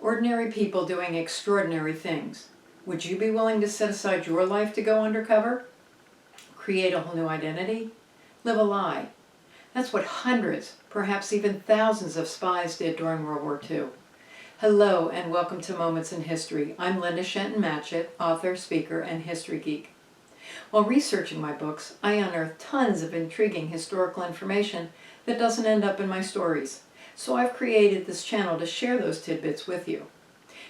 Ordinary people doing extraordinary things. Would you be willing to set aside your life to go undercover? Create a whole new identity? Live a lie? That's what hundreds, perhaps even thousands of spies did during World War II. Hello and welcome to Moments in History. I'm Linda Shenton-Matchett, author, speaker, and history geek. While researching my books, I unearthed tons of intriguing historical information that doesn't end up in my stories. So I've created this channel to share those tidbits with you.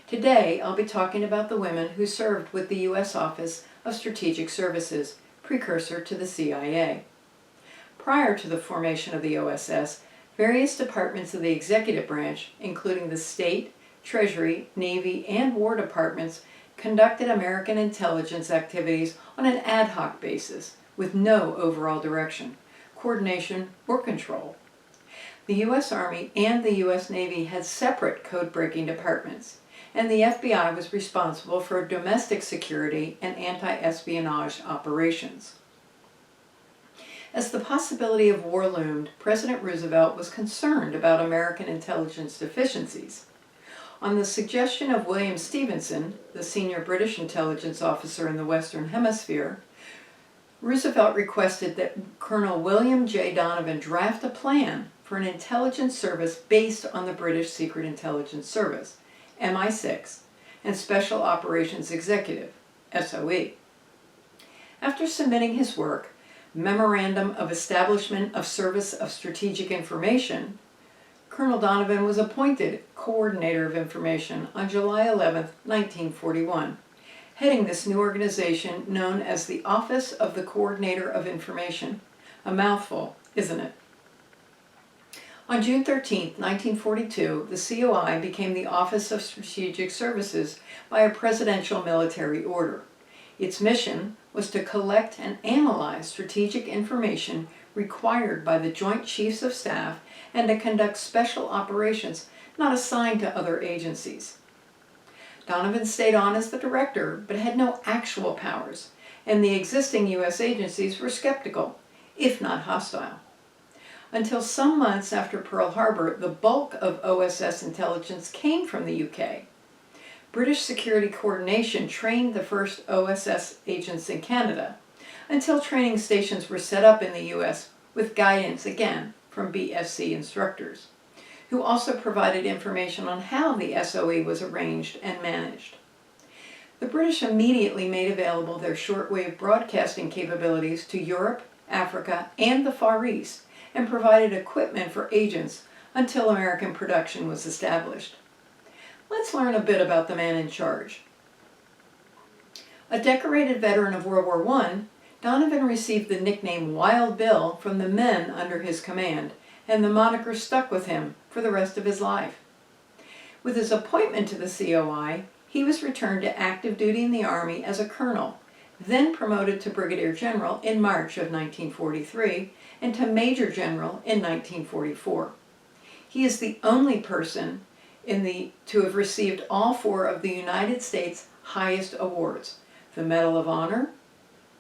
Today, I'll be talking about the women who served with the U.S. Office of Strategic Services, precursor to the CIA. Prior to the formation of the OSS, various departments of the executive branch, including the State, Treasury, Navy, and War Departments, conducted American intelligence activities on an ad hoc basis with no overall direction, coordination, or control. The U.S. Army and the U.S. Navy had separate code-breaking departments, and the FBI was responsible for domestic security and anti-espionage operations. As the possibility of war loomed, President Roosevelt was concerned about American intelligence deficiencies. On the suggestion of William Stevenson, the senior British intelligence officer in the Western Hemisphere, Roosevelt requested that Colonel William J. Donovan draft a plan for an intelligence service based on the British Secret Intelligence Service, MI6, and Special Operations Executive, SOE. After submitting his work, Memorandum of Establishment of Service of Strategic Information, Colonel Donovan was appointed Coordinator of Information on July 11, 1941, heading this new organization known as the Office of the Coordinator of Information. A mouthful, isn't it? On June 13, 1942, the COI became the Office of Strategic Services by a presidential military order. Its mission was to collect and analyze strategic information required by the Joint Chiefs of Staff and to conduct special operations not assigned to other agencies. Donovan stayed on as the director, but had no actual powers, and the existing U.S. agencies were skeptical, if not hostile. Until some months after Pearl Harbor, the bulk of OSS intelligence came from the UK. British security coordination trained the first OSS agents in Canada, until training stations were set up in the US with guidance again from BSc instructors, who also provided information on how the SOE was arranged and managed. The British immediately made available their shortwave broadcasting capabilities to Europe, Africa, and the Far East, and provided equipment for agents until American production was established. Let's learn a bit about the man in charge. A decorated veteran of World War I, Donovan received the nickname Wild Bill from the men under his command, and the moniker stuck with him for the rest of his life. With his appointment to the COI, he was returned to active duty in the Army as a colonel, then promoted to brigadier general in March of 1943 and to major general in 1944. He is the only person to have received all four of the United States' highest awards: the Medal of Honor,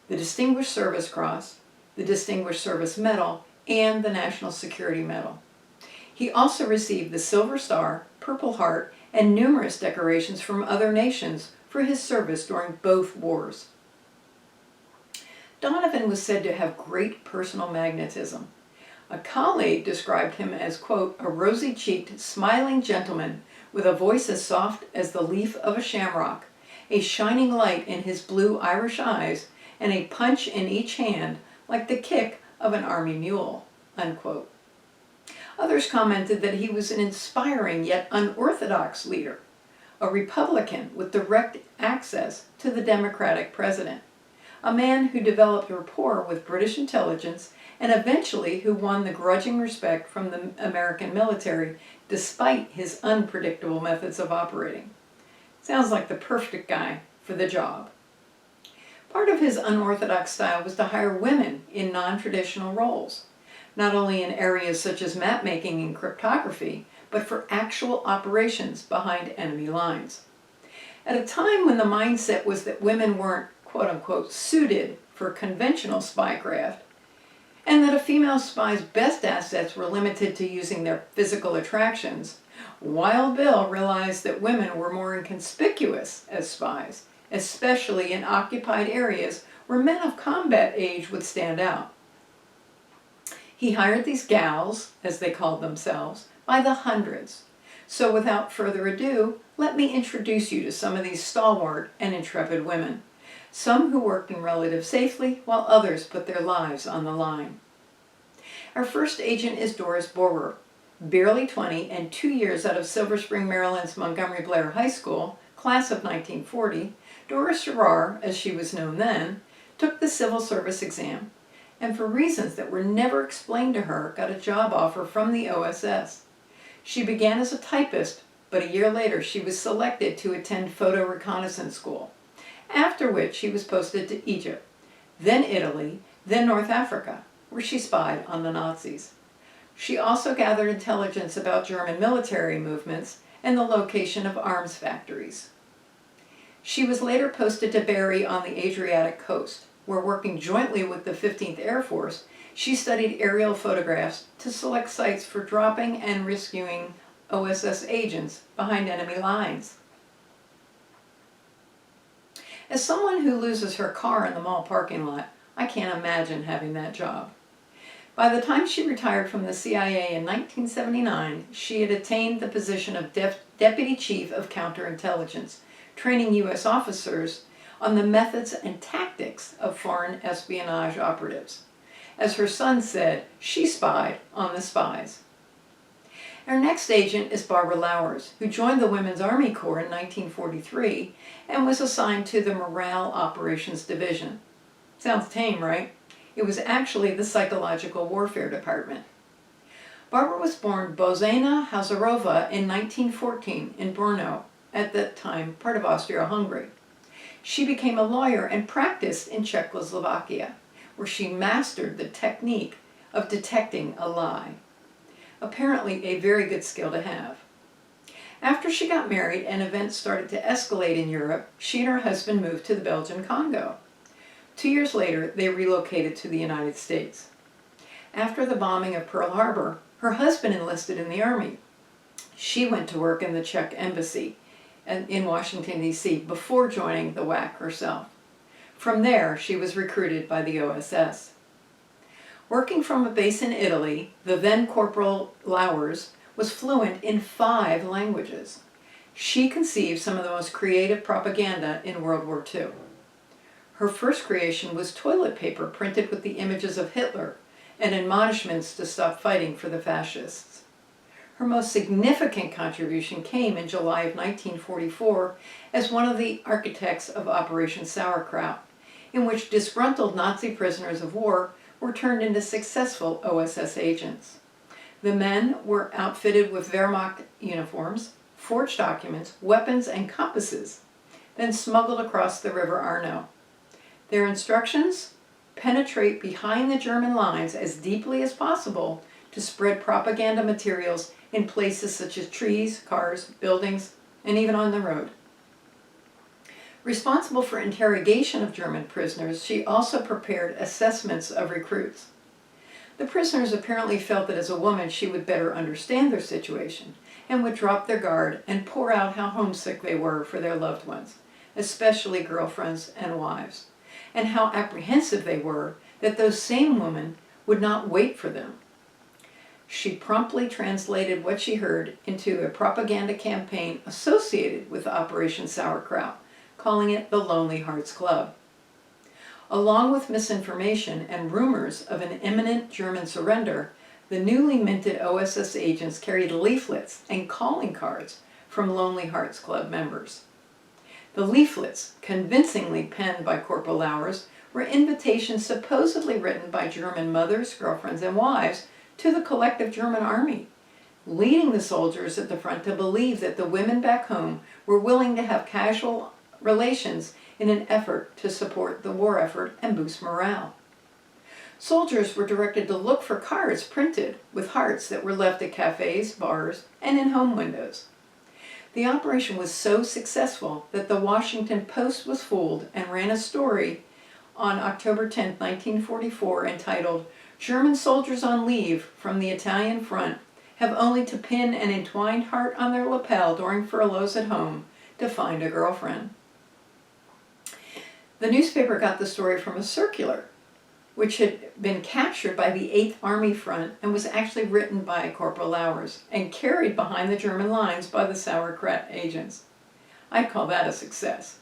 the Distinguished Service Cross, the Distinguished Service Medal, and the National Security Medal. He also received the Silver Star, Purple Heart, and numerous decorations from other nations for his service during both wars. Donovan was said to have great personal magnetism. A colleague described him as, quote, a rosy-cheeked, smiling gentleman with a voice as soft as the leaf of a shamrock, a shining light in his blue Irish eyes, and a punch in each hand like the kick of an army mule, unquote. Others commented that he was an inspiring yet unorthodox leader, a Republican with direct access to the Democratic president, a man who developed rapport with British intelligence and eventually who won the grudging respect from the American military despite his unpredictable methods of operating. Sounds like the perfect guy for the job. Part of his unorthodox style was to hire women in non-traditional roles, not only in areas such as map making and cryptography, but for actual operations behind enemy lines. At a time when the mindset was that women weren't, quote-unquote, suited for conventional spycraft, and that a female spy's best assets were limited to using their physical attractions, Wild Bill realized that women were more inconspicuous as spies, especially in occupied areas where men of combat age would stand out. He hired these gals, as they called themselves, by the hundreds. So without further ado, let me introduce you to some of these stalwart and intrepid women, some who worked in relative safety while others put their lives on the line. Our first agent is Doris Borer. Barely 20 and 2 years out of Silver Spring, Maryland's Montgomery Blair High School, class of 1940, Doris Gerard, as she was known then, took the civil service exam, and for reasons that were never explained to her, got a job offer from the OSS. She began as a typist, but a year later she was selected to attend photo reconnaissance school, after which she was posted to Egypt, then Italy, then North Africa, where she spied on the Nazis. She also gathered intelligence about German military movements and the location of arms factories. She was later posted to Bari on the Adriatic coast, where, working jointly with the 15th Air Force, she studied aerial photographs to select sites for dropping and rescuing OSS agents behind enemy lines. As someone who loses her car in the mall parking lot, I can't imagine having that job. By the time she retired from the CIA in 1979, she had attained the position of Deputy Chief of Counterintelligence, training U.S. officers on the methods and tactics of foreign espionage operatives. As her son said, she spied on the spies. Our next agent is Barbara Lowers, who joined the Women's Army Corps in 1943 and was assigned to the Morale Operations Division. Sounds tame, right? It was actually the Psychological Warfare Department. Barbara was born Bozena Hazarova in 1914 in Brno, at that time part of Austria-Hungary. She became a lawyer and practiced in Czechoslovakia, where she mastered the technique of detecting a lie. Apparently a very good skill to have. After she got married and events started to escalate in Europe, she and her husband moved to the Belgian Congo. 2 years later, they relocated to the United States. After the bombing of Pearl Harbor, her husband enlisted in the Army. She went to work in the Czech embassy in Washington, D.C. before joining the WAC herself. From there, she was recruited by the OSS. Working from a base in Italy, the then Corporal Lowers was fluent in 5 languages. She conceived some of the most creative propaganda in World War II. Her first creation was toilet paper printed with the images of Hitler and admonishments to stop fighting for the fascists. Her most significant contribution came in July of 1944 as one of the architects of Operation Sauerkraut, in which disgruntled Nazi prisoners of war were turned into successful OSS agents. The men were outfitted with Wehrmacht uniforms, forged documents, weapons, and compasses, then smuggled across the River Arno. Their instructions? Penetrate behind the German lines as deeply as possible to spread propaganda materials in places such as trees, cars, buildings, and even on the road. Responsible for interrogation of German prisoners, she also prepared assessments of recruits. The prisoners apparently felt that as a woman she would better understand their situation and would drop their guard and pour out how homesick they were for their loved ones, especially girlfriends and wives, and how apprehensive they were that those same women would not wait for them. She promptly translated what she heard into a propaganda campaign associated with Operation Sauerkraut, calling it the Lonely Hearts Club. Along with misinformation and rumors of an imminent German surrender, the newly minted OSS agents carried leaflets and calling cards from Lonely Hearts Club members. The leaflets, convincingly penned by Corporal Lowers, were invitations supposedly written by German mothers, girlfriends, and wives to the collective German army, leading the soldiers at the front to believe that the women back home were willing to have casual relations in an effort to support the war effort and boost morale. Soldiers were directed to look for cards printed with hearts that were left at cafes, bars, and in home windows. The operation was so successful that the Washington Post was fooled and ran a story on October 10, 1944 entitled, German soldiers on leave from the Italian front have only to pin an entwined heart on their lapel during furloughs at home to find a girlfriend. The newspaper got the story from a circular, which had been captured by the 8th Army Front and was actually written by Corporal Lowers and carried behind the German lines by the sauerkraut agents. I'd call that a success.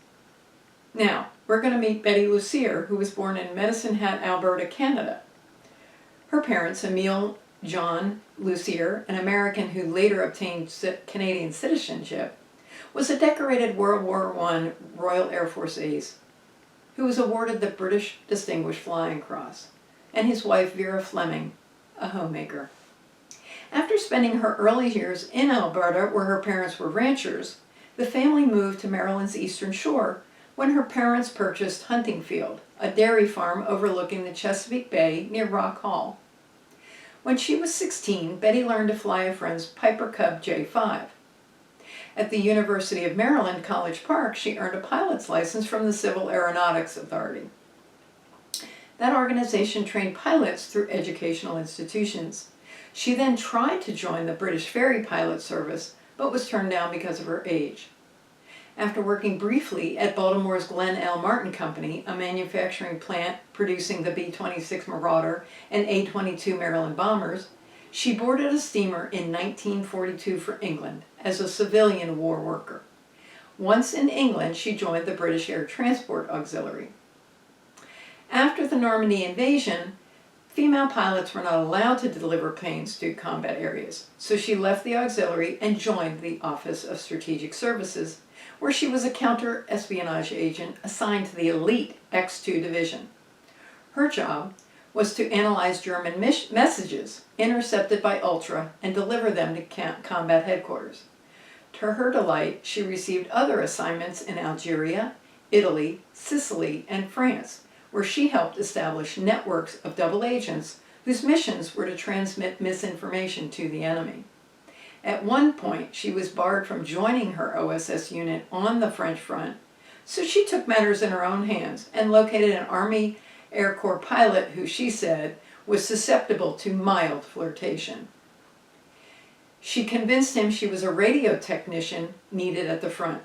Now, we're going to meet Betty Lucier, who was born in Medicine Hat, Alberta, Canada. Her parents, Emile John Lucier, an American who later obtained Canadian citizenship, was a decorated World War I Royal Air Force ace who was awarded the British Distinguished Flying Cross, and his wife Vera Fleming, a homemaker. After spending her early years in Alberta, where her parents were ranchers, the family moved to Maryland's Eastern Shore when her parents purchased Huntingfield, a dairy farm overlooking the Chesapeake Bay near Rock Hall. When she was 16, Betty learned to fly a friend's Piper Cub J5. At the University of Maryland, College Park, she earned a pilot's license from the Civil Aeronautics Authority. That organization trained pilots through educational institutions. She then tried to join the British Ferry Pilot Service, but was turned down because of her age. After working briefly at Baltimore's Glenn L. Martin Company, a manufacturing plant producing the B-26 Marauder and A-22 Maryland bombers, she boarded a steamer in 1942 for England as a civilian war worker. Once in England, she joined the British Air Transport Auxiliary. After the Normandy invasion, female pilots were not allowed to deliver planes to combat areas, so she left the auxiliary and joined the Office of Strategic Services, where she was a counter-espionage agent assigned to the elite X-2 division. Her job was to analyze German messages intercepted by Ultra and deliver them to combat headquarters. To her delight, she received other assignments in Algeria, Italy, Sicily, and France, where she helped establish networks of double agents whose missions were to transmit misinformation to the enemy. At one point, she was barred from joining her OSS unit on the French front, so she took matters in her own hands and located an Army Air Corps pilot who, she said, was susceptible to mild flirtation. She convinced him she was a radio technician needed at the front.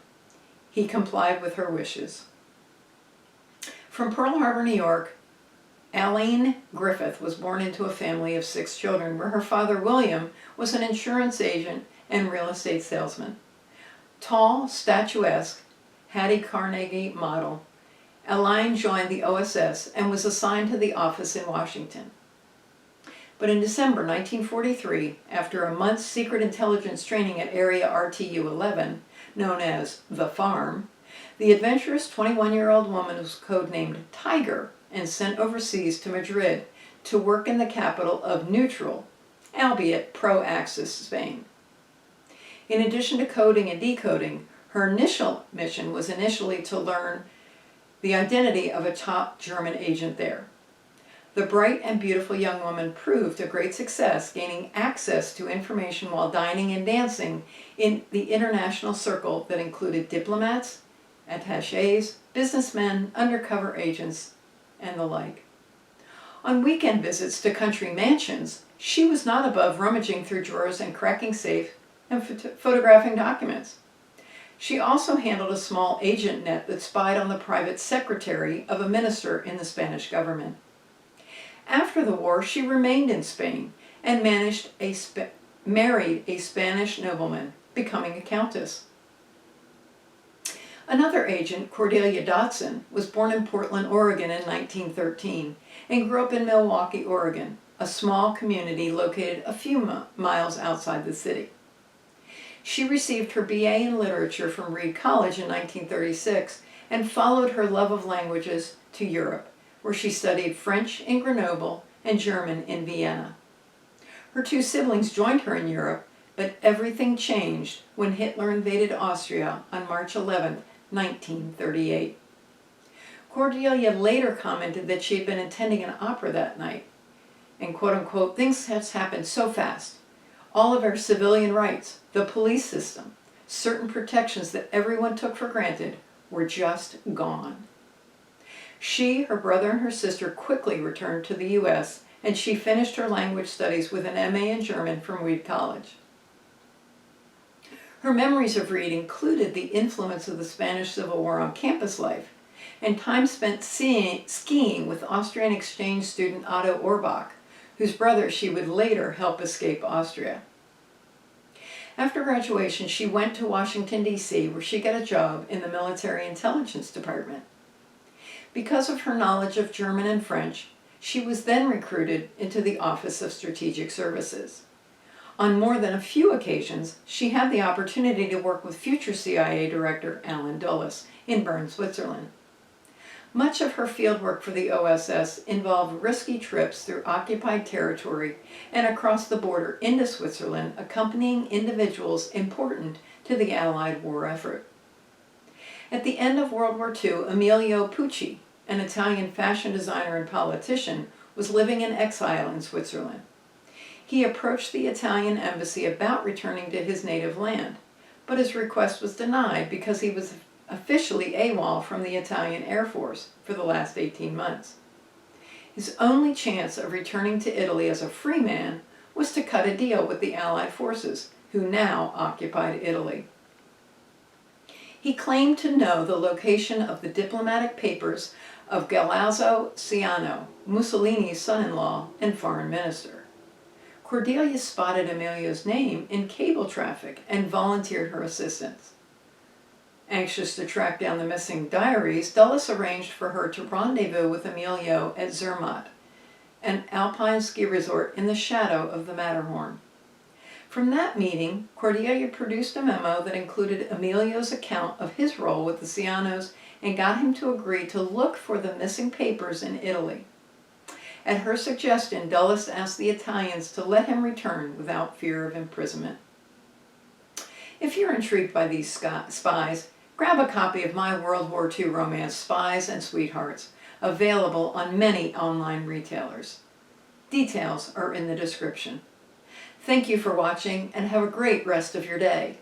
He complied with her wishes. From Pearl Harbor, New York, Aline Griffith was born into a family of 6 children, where her father, William, was an insurance agent and real estate salesman. Tall, statuesque, Hattie Carnegie model, Aline joined the OSS and was assigned to the office in Washington. But in December 1943, after a month's secret intelligence training at Area RTU-11, known as The Farm, the adventurous 21-year-old woman was codenamed Tiger and sent overseas to Madrid to work in the capital of neutral, albeit pro-Axis Spain. In addition to coding and decoding, her initial mission was to learn the identity of a top German agent there. The bright and beautiful young woman proved a great success, gaining access to information while dining and dancing in the international circle that included diplomats, attachés, businessmen, undercover agents, and the like. On weekend visits to country mansions, she was not above rummaging through drawers and cracking safes and photographing documents. She also handled a small agent net that spied on the private secretary of a minister in the Spanish government. After the war, she remained in Spain and married a Spanish nobleman, becoming a countess. Another agent, Cordelia Dotson, was born in Portland, Oregon in 1913 and grew up in Milwaukie, Oregon, a small community located a few miles outside the city. She received her BA in literature from Reed College in 1936 and followed her love of languages to Europe, where she studied French in Grenoble and German in Vienna. Her 2 siblings joined her in Europe, but everything changed when Hitler invaded Austria on March 11, 1938. Cordelia later commented that she had been attending an opera that night, and quote-unquote, "Things have happened so fast. All of our civilian rights, the police system, certain protections that everyone took for granted were just gone." She, her brother, and her sister quickly returned to the U.S. and she finished her language studies with an MA in German from Reed College. Her memories of Reed included the influence of the Spanish Civil War on campus life and time spent skiing with Austrian exchange student Otto Orbach, whose brother she would later help escape Austria. After graduation, she went to Washington, D.C., where she got a job in the Military Intelligence Department. Because of her knowledge of German and French, she was then recruited into the Office of Strategic Services. On more than a few occasions, she had the opportunity to work with future CIA Director Allen Dulles in Bern, Switzerland. Much of her fieldwork for the OSS involved risky trips through occupied territory and across the border into Switzerland, accompanying individuals important to the Allied war effort. At the end of World War II, Emilio Pucci, an Italian fashion designer and politician, was living in exile in Switzerland. He approached the Italian embassy about returning to his native land, but his request was denied because he was officially AWOL from the Italian Air Force for the last 18 months. His only chance of returning to Italy as a free man was to cut a deal with the Allied forces, who now occupied Italy. He claimed to know the location of the diplomatic papers of Galeazzo Ciano, Mussolini's son-in-law and foreign minister. Cordelia spotted Emilio's name in cable traffic and volunteered her assistance. Anxious to track down the missing diaries, Dulles arranged for her to rendezvous with Emilio at Zermatt, an alpine ski resort in the shadow of the Matterhorn. From that meeting, Cordelia produced a memo that included Emilio's account of his role with the Cianos and got him to agree to look for the missing papers in Italy. At her suggestion, Dulles asked the Italians to let him return without fear of imprisonment. If you're intrigued by these spies, grab a copy of my World War II romance, Spies and Sweethearts, available on many online retailers. Details are in the description. Thank you for watching and have a great rest of your day.